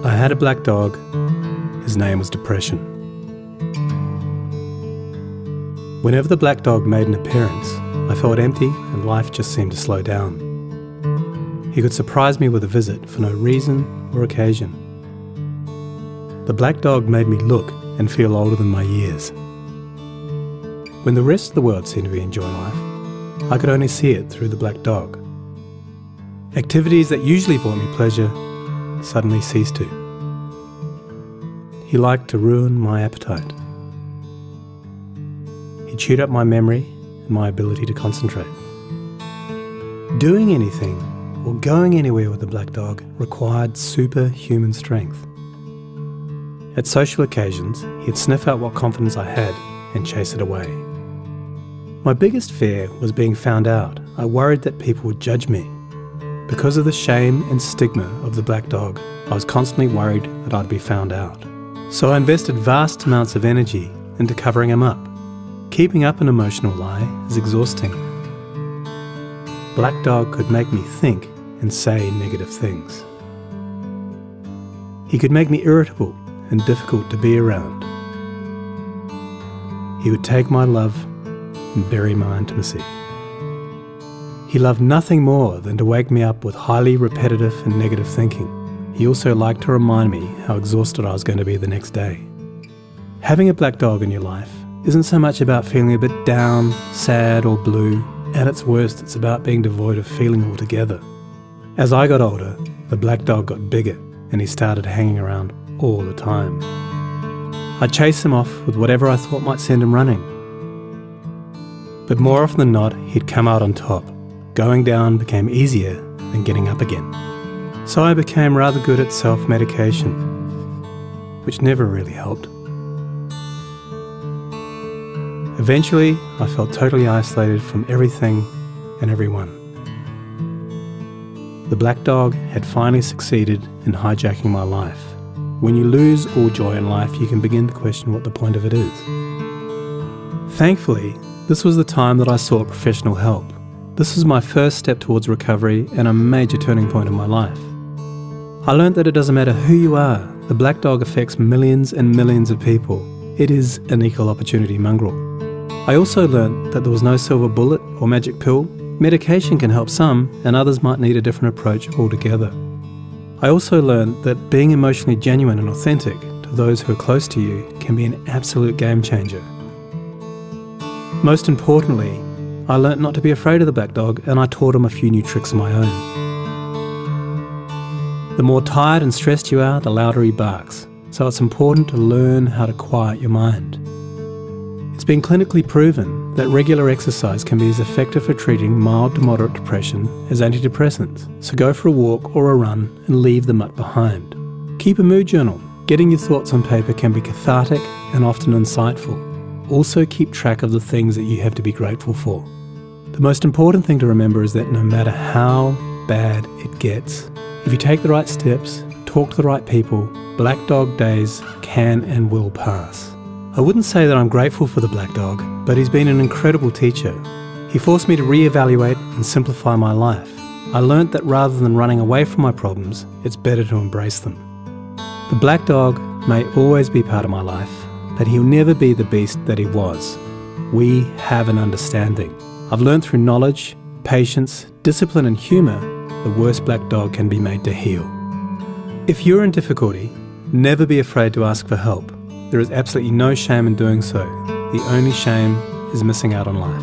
I had a black dog. His name was Depression. Whenever the black dog made an appearance, I felt empty and life just seemed to slow down. He could surprise me with a visit for no reason or occasion. The black dog made me look and feel older than my years. When the rest of the world seemed to be enjoying life, I could only see it through the black dog. Activities that usually brought me pleasure suddenly ceased to. He liked to ruin my appetite. He chewed up my memory and my ability to concentrate. Doing anything or going anywhere with the black dog required superhuman strength. At social occasions, he'd sniff out what confidence I had and chase it away. My biggest fear was being found out. I worried that people would judge me. Because of the shame and stigma of the black dog, I was constantly worried that I'd be found out. So I invested vast amounts of energy into covering him up. Keeping up an emotional lie is exhausting. Black dog could make me think and say negative things. He could make me irritable and difficult to be around. He would take my love and bury my intimacy. He loved nothing more than to wake me up with highly repetitive and negative thinking. He also liked to remind me how exhausted I was going to be the next day. Having a black dog in your life isn't so much about feeling a bit down, sad or blue. At its worst, it's about being devoid of feeling altogether. As I got older, the black dog got bigger and he started hanging around all the time. I'd chase him off with whatever I thought might send him running. But more often than not, he'd come out on top. Going down became easier than getting up again. So I became rather good at self-medication, which never really helped. Eventually, I felt totally isolated from everything and everyone. The black dog had finally succeeded in hijacking my life. When you lose all joy in life, you can begin to question what the point of it is. Thankfully, this was the time that I sought professional help. This was my first step towards recovery and a major turning point in my life. I learned that it doesn't matter who you are, the black dog affects millions and millions of people. It is an equal opportunity mongrel. I also learned that there was no silver bullet or magic pill. Medication can help some, and others might need a different approach altogether. I also learned that being emotionally genuine and authentic to those who are close to you can be an absolute game changer. Most importantly, I learnt not to be afraid of the black dog, and I taught him a few new tricks of my own. The more tired and stressed you are, the louder he barks, so it's important to learn how to quiet your mind. It's been clinically proven that regular exercise can be as effective for treating mild to moderate depression as antidepressants, so go for a walk or a run and leave the mutt behind. Keep a mood journal. Getting your thoughts on paper can be cathartic and often insightful. Also keep track of the things that you have to be grateful for. The most important thing to remember is that no matter how bad it gets, if you take the right steps, talk to the right people, black dog days can and will pass. I wouldn't say that I'm grateful for the black dog, but he's been an incredible teacher. He forced me to re-evaluate and simplify my life. I learnt that rather than running away from my problems, it's better to embrace them. The black dog may always be part of my life, but he'll never be the beast that he was. We have an understanding. I've learned through knowledge, patience, discipline and humour, the worst black dog can be made to heal. If you're in difficulty, never be afraid to ask for help. There is absolutely no shame in doing so. The only shame is missing out on life.